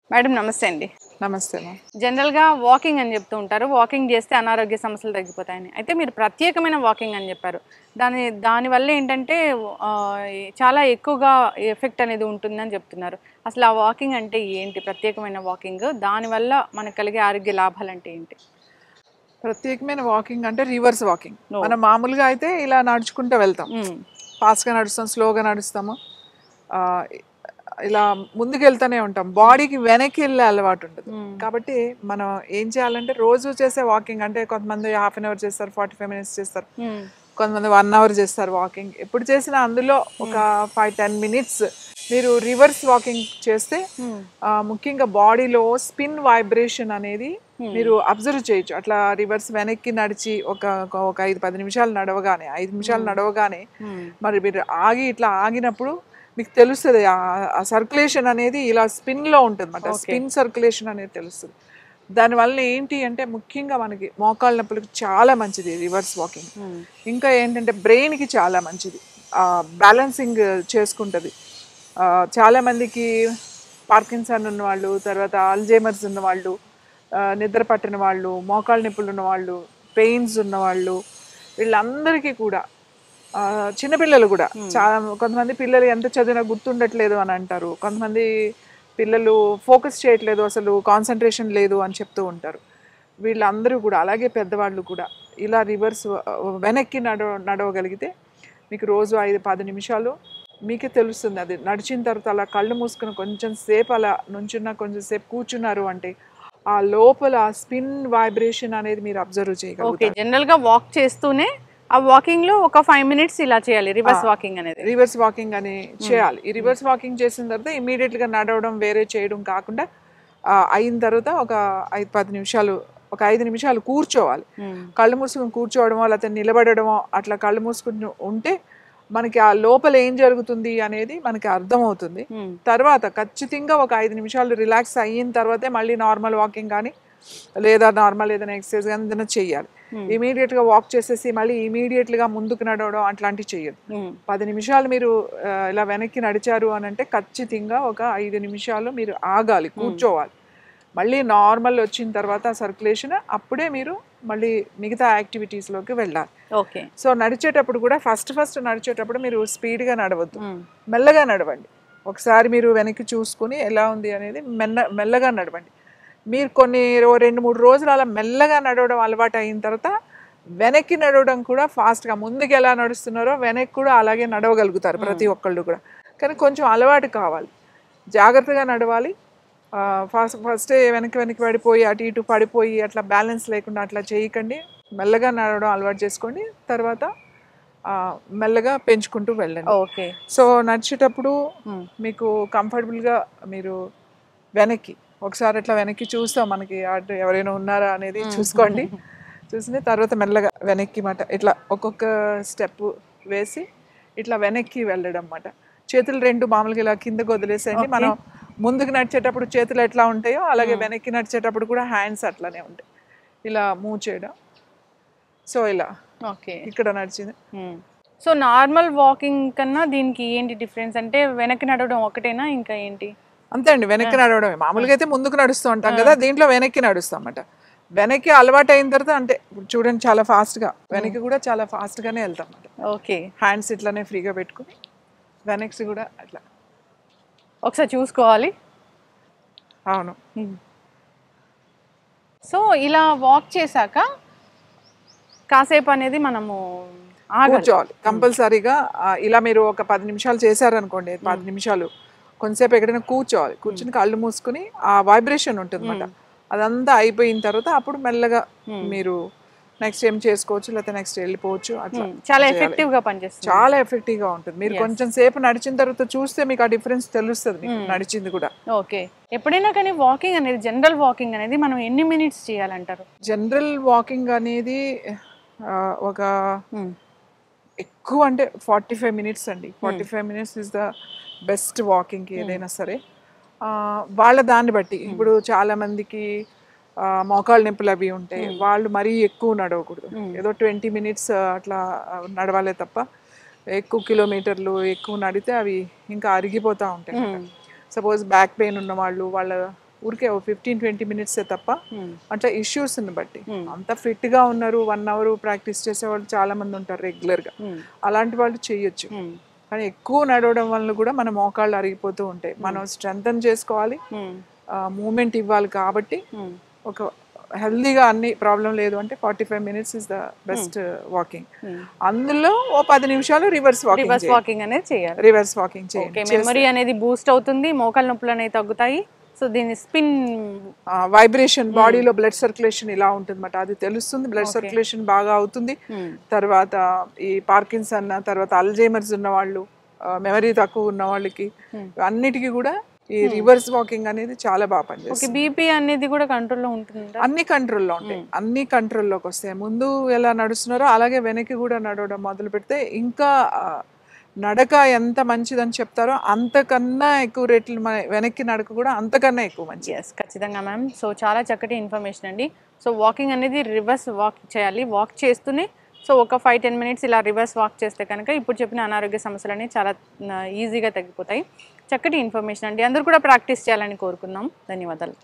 Madam నమస్తే అండి. నమస్తే మా. జనరల్‌గా వాకింగ్ అని చెప్తూ ఉంటారు. వాకింగ్ చేస్తే అనారోగ్య సమస్యలు తగ్గిపోతాయని. అయితే మీరు ప్రత్యేకమైన వాకింగ్ అని చెప్పారు. దానివల్ల ఏంటంటే చాలా ఎక్కువగా ఎఫెక్ట్ అనేది ఉంటుందని చెప్తున్నారు. అసలు ఆ వాకింగ్ అంటే ఏంటి? ప్రత్యేకమైన వాకింగ్ దానివల్ల మనకు కలిగే ఆరోగ్య లాభాలంటే ఏంటి? ప్రత్యేకమైన వాకింగ్ అంటే రివర్స్ వాకింగ్. ఓహ్! మనం మామూలుగా అయితే ఇలా నడుచుకుంటూ వెళ్తాం. హ్మ్. ఫాస్ట్‌గా నడుస్తాం, స్లోగా నడుస్తాము. ఆహ్, ఇలా ముందుకెళ్తూనే ఉంటాం. బాడీకి వెనక్కి వెళ్ళే అలవాటు ఉండదు. హ్మ్. కాబట్టి మనం ఏం చేయాలంటే రోజు చేసే వాకింగ్ అంటే కొంతమంది హాఫ్ అన్ అవర్ చేస్తారు, 45 మినిట్స్ చేస్తారు. హ్మ్. కొంతమంది 1 అవర్ చేస్తారు వాకింగ్. ఎప్పుడు చేసినా అందులో ఒక 5, 10 మినిట్స్ మీరు రివర్స్ వాకింగ్ చేస్తే హ్మ్. ముఖ్యంగా బాడీలో స్పిన్ వైబ్రేషన్ అనేది హ్మ్. మీరు అబ్జర్వ్ చేయొచ్చు. అట్లా రివర్స్ వెనక్కి నడిచి ఒక 5, 10 నిమిషాలు నడవగానే 5 నిమిషాలు నడవగానే హ్మ్. మరి మీరు ఇట్లా ఆగినప్పుడు మీకు తెలుస్తది. ఆ సర్క్యులేషన్ అనేది ఇలా స్పిన్‌లో ఉంటదన్నమాట. ఓకే. స్పిన్ సర్క్యులేషన్ అనేది తెలుస్తది. దానివల్ల ఏంటి అంటే ముఖ్యంగా మనకి మోకాళ్ళ నొప్పులకి చాలా మంచిది రివర్స్ వాకింగ్. హ్మ్. ఇంకా ఏంటంటే బ్రెయిన్‌కి చాలా మంచిది. బ్యాలెన్సింగ్ చేసుకుంటది. చాలామందికి పార్కిన్సన్ ఉన్నవాళ్ళు, తర్వాత అల్జైమర్స్ ఉన్నవాళ్ళు, నిద్ర పట్టని వాళ్ళు, మోకాళ్ళ నొప్పులు ఉన్నవాళ్ళు, పెయిన్స్ ఉన్నవాళ్ళు వీళ్ళందరికీ కూడా చిన్నపిల్లలు కూడా చాలా కొంతమంది పిల్లలు ఎంత చదివినా గుర్తుండట్లేదు అని అంటారు. కొంతమంది పిల్లలు ఫోకస్ చేయట్లేదు, అసలు కాన్సన్ట్రేషన్ లేదు అని చెప్తూ ఉంటారు. వీళ్ళందరూ కూడా అలాగే పెద్దవాళ్ళు కూడా ఇలా రివర్స్ వెనక్కి నడవగలిగితే మీకు రోజు 5, 10 నిమిషాలు మీకే తెలుస్తుంది. అది నడిచిన తర్వాత అలా కళ్ళు మూసుకుని కొంచెం సేపు అలా నుంచున్నా, కొంచెం సేపు కూర్చున్నారు అంటే ఆ లోపల స్పిన్ వైబ్రేషన్ అనేది మీరు అబ్జర్వ్ ఓకే. చేయగలుగుతారు. జనరల్‌గా వాక్ చేస్తూనే ఆ వాకింగ్‌లో ఒక 5 మినిట్స్ ఇలా చేయాలి. రివర్స్ వాకింగ్ అనేది. రివర్స్ వాకింగ్ అని హ్మ్. చేయాలి. ఈ రివర్స్ వాకింగ్ చేసిన తర్వాత ఇమీడియట్‌గా నడవడం వేరే చేయడం కాకుండా అయిన తర్వాత ఒక 5, 10 నిమిషాలు, ఒక 5 నిమిషాలు కూర్చోవాలి. హ్మ్. కళ్ళు మూసుకొని కూర్చోవడమో లేకపోతే నిలబడడమో అట్లా కళ్ళు మూసుకొని ఉంటే మనకి ఆ లోపల ఏం జరుగుతుంది అనేది మనకి అర్థమవుతుంది. హ్మ్. తర్వాత ఖచ్చితంగా ఒక 5 నిమిషాలు రిలాక్స్ అయిన తర్వాతే మళ్ళీ నార్మల్ వాకింగ్ కానీ లేదా నార్మల్ ఏదైనా ఎక్సర్సైజ్ కానీ ఏదైనా చెయ్యాలి. హ్మ్. ఇమీడియట్‌గా వాక్ చేసేసి మళ్ళీ ఇమీడియట్‌గా ముందుకు నడవడం అట్లాంటివి చెయ్యొద్దు. హ్మ్. 10 నిమిషాలు మీరు ఇలా వెనక్కి నడిచారు అనంటే ఖచ్చితంగా ఒక 5 నిమిషాలు మీరు ఆగాలి, కూర్చోవాలి. మళ్ళీ నార్మల్ వచ్చిన తర్వాత సర్క్యులేషన్ అప్పుడే మీరు మళ్ళీ మిగతా యాక్టివిటీస్‌లోకి వెళ్ళాలి. ఓకే. సో నడిచేటప్పుడు కూడా ఫస్ట్ నడిచేటప్పుడు మీరు స్పీడ్‌గా నడవద్దు. హ్మ్. మెల్లగా నడవండి. ఒకసారి మీరు వెనక్కి చూసుకొని ఎలా ఉంది అనేది మెల్లగా నడవండి. మీరు కొన్ని 2, 3 రోజులు అలా మెల్లగా నడవడం అలవాటు అయిన తర్వాత వెనక్కి నడవడం కూడా ఫాస్ట్‌గా ముందుకు ఎలా నడుస్తున్నారో వెనక్కి కూడా అలాగే నడవగలుగుతారు ప్రతి ఒక్కళ్ళు కూడా. కానీ కొంచెం అలవాటు కావాలి. జాగ్రత్తగా నడవాలి. ఫస్టే వెనక్కి పడిపోయి అటు ఇటు పడిపోయి అట్లా బ్యాలెన్స్ లేకుండా అట్లా చేయకండి. మెల్లగా నడవడం అలవాటు చేసుకోండి. తర్వాత మెల్లగా పెంచుకుంటూ వెళ్ళండి. ఓకే. సో నడిచేటప్పుడు హ్మ్. మీకు కంఫర్టబుల్‌గా మీరు వెనక్కి ఒకసారి అట్లా వెనక్కి చూస్తాం, మనకి అటు ఎవరైనా ఉన్నారా అనేది చూసుకోండి. చూసిన తర్వాత మెల్లగా వెనక్కి మాట ఇట్లా ఒక్కొక్క స్టెప్ వేసి ఇట్లా వెనక్కి వెళ్ళడం మాట. చేతులు 2 మామూలుగా ఇలా కిందకు వదిలేసేయండి. ఓకే. మనం ముందుకు నడిచేటప్పుడు చేతులు ఎట్లా ఉంటాయో అలాగే హ్మ్. వెనక్కి నడిచేటప్పుడు కూడా హ్యాండ్స్ అట్లానే ఉంటాయి. ఇలా మూవ్ చేయడం. సో ఇలా ఓకే. ఇక్కడ నడిచింది. హ్మ్. సో, నార్మల్ వాకింగ్ కన్నా దీనికి ఏంటి డిఫరెన్స్? అంటే వెనక్కి నడవడం ఒకటేనా? ఇంకా ఏంటి? అంతే అండి, ఆ! వెనక్కి నడవడమే. ఆ! మామూలుగా అయితే ముందుకు నడుస్తూ ఉంటాం ఆ! కదా, దీంట్లో వెనక్కి నడుస్తామట. వెనక్కి అలవాటు అయిన తర్వాత అంటే ఇప్పుడు చూడండి చాలా ఫాస్ట్‌గా హ్మ్. వెనక్కి కూడా చాలా ఫాస్ట్‌గానే వెళ్తామట. ఓకే. హ్యాండ్స్ ఇట్లానే ఫ్రీగా పెట్టుకుని వెనక్కి కూడా అట్లా. ఒకసారి చూసుకోవాలి. అవును. హ్మ్. సో, ఇలా వాక్ చేశాక కాసేపు అనేది మనము ఆగాలి. కూర్చోవాలి హ్మ్. కంపల్సరీగా. ఇలా మీరు ఒక 10 నిమిషాలు చేశారనుకోండి, హ్మ్. 10 నిమిషాలు కొంతసేపు ఎక్కడైనా కూర్చోవాలి. హ్మ్. కూర్చుని కళ్ళు మూసుకుని ఆ వైబ్రేషన్ ఉంటుందన్నమాట. హ్మ్. అదంతా అయిపోయిన తర్వాత అప్పుడు మెల్లగా హ్మ్. మీరు నెక్స్ట్ ఏం చేసుకోవచ్చు, లేకపోతే నెక్స్ట్ వెళ్ళిపోవచ్చు అట్లా హ్మ్. చాలా చేయాలి. ఎఫెక్టివ్‌గా పనిచేస్తుందండి. చాలా ఎఫెక్టివ్‌గా ఉంటుంది. మీరు యెస్. కొంచెం సేపు నడిచిన తర్వాత చూస్తే మీకు ఆ డిఫరెన్స్ తెలుస్తది, మీకు హ్మ్. నడిచింది కూడా. ఓకే. ఎప్పుడైనా కానీ వాకింగ్ అనేది జనరల్ వాకింగ్ అనేది మనం ఎన్ని మినిట్స్ చేయాలంటారు? జనరల్ వాకింగ్ అనేది ఒక హ్మ్. ఎక్కువ అంటే 45 మినిట్స్ అండి. హ్మ్. 45 మినిట్స్ ఇస్ ద బెస్ట్ వాకింగ్‌కి హ్మ్. ఏదైనా సరే. వాళ్ళ దాన్ని బట్టి హ్మ్. ఇప్పుడు చాలామందికి మోకాళ్ళ నొప్పులు అవి ఉంటాయి. హ్మ్. వాళ్ళు మరీ ఎక్కువ నడవకూడదు. హ్మ్. ఏదో 20 మినిట్స్ అట్లా నడవాలే తప్ప ఎక్కువ కిలోమీటర్లు ఎక్కువ నడితే అవి ఇంకా అరిగిపోతూ ఉంటాయి అన్నమాట. హ్మ్. సపోజ్ బ్యాక్ పెయిన్ ఉన్నవాళ్ళు, వాళ్ళ ఊరికే 15-20 మినిట్సే తప్ప అట్లా ఇష్యూస్ని బట్టి అంత ఫిట్గా ఉన్నారు 1 అవర్ ప్రాక్టీస్ చేసేవాళ్ళు చాలా మంది ఉంటారు రెగ్యులర్గా, అలాంటి వాళ్ళు చేయొచ్చు. కానీ ఎక్కువ నడవడం వల్ల కూడా మన మోకాళ్ళు అరిగిపోతూ ఉంటాయి. మనం స్ట్రెంథన్ చేసుకోవాలి, మూమెంట్ ఇవ్వాలి. కాబట్టి ఒక హెల్దీగా అన్ని ప్రాబ్లం లేదు అంటే 45 minutes is the best walking. అందులో ఓ 10 నిమిషాలు రివర్స్ వాకింగ్ అనేది చేయాలి. రివర్స్ వాకింగ్ చేయండి. మెమరీ అనేది బూస్ట్ అవుతుంది, మోకాళ్ళ నొప్పులు అనేవి తగ్గుతాయి. సో దీని స్పిన్ వైబ్రేషన్, బాడీలో బ్లడ్ సర్క్యులేషన్ ఇలా ఉంటుంది అన్నమాట, అది తెలుస్తుంది. బ్లడ్ సర్క్యులేషన్ బాగా అవుతుంది. తర్వాత ఈ పార్కిన్సన్, తర్వాత అల్జైమర్స్ ఉన్న వాళ్ళు, మెమరీ తక్కువ ఉన్న వాళ్ళకి అన్నిటికీ కూడా ఈ రివర్స్ వాకింగ్ అనేది చాలా బాగా పనిచేస్తుంది. బీపీ అనేది కూడా కంట్రోల్లో ఉంటుంది. అన్ని కంట్రోల్లో ఉంటాయి, అన్ని కంట్రోల్లోకి వస్తాయి. ముందు ఎలా నడుస్తున్నారో అలాగే వెనక్కి కూడా నడవడం మొదలు పెడితే ఇంకా నడక ఎంత మంచిదని చెప్తారో అంతకన్నా ఎక్కువ రేట్లు వెనక్కి నడక కూడా అంతకన్నా ఎక్కువ మంచి. ఎస్, ఖచ్చితంగా మ్యామ్. సో చాలా చక్కటి ఇన్ఫర్మేషన్ అండి. సో వాకింగ్ అనేది రివర్స్ వాక్ చేయాలి, వాక్ చేస్తూనే. సో ఒక 5-10 మినిట్స్ ఇలా రివర్స్ వాక్ చేస్తే కనుక ఇప్పుడు చెప్పిన అనారోగ్య సమస్యలు అనేవి చాలా ఈజీగా తగ్గిపోతాయి. చక్కటి ఇన్ఫర్మేషన్ అండి. అందరూ కూడా ప్రాక్టీస్ చేయాలని కోరుకుందాం. ధన్యవాదాలు.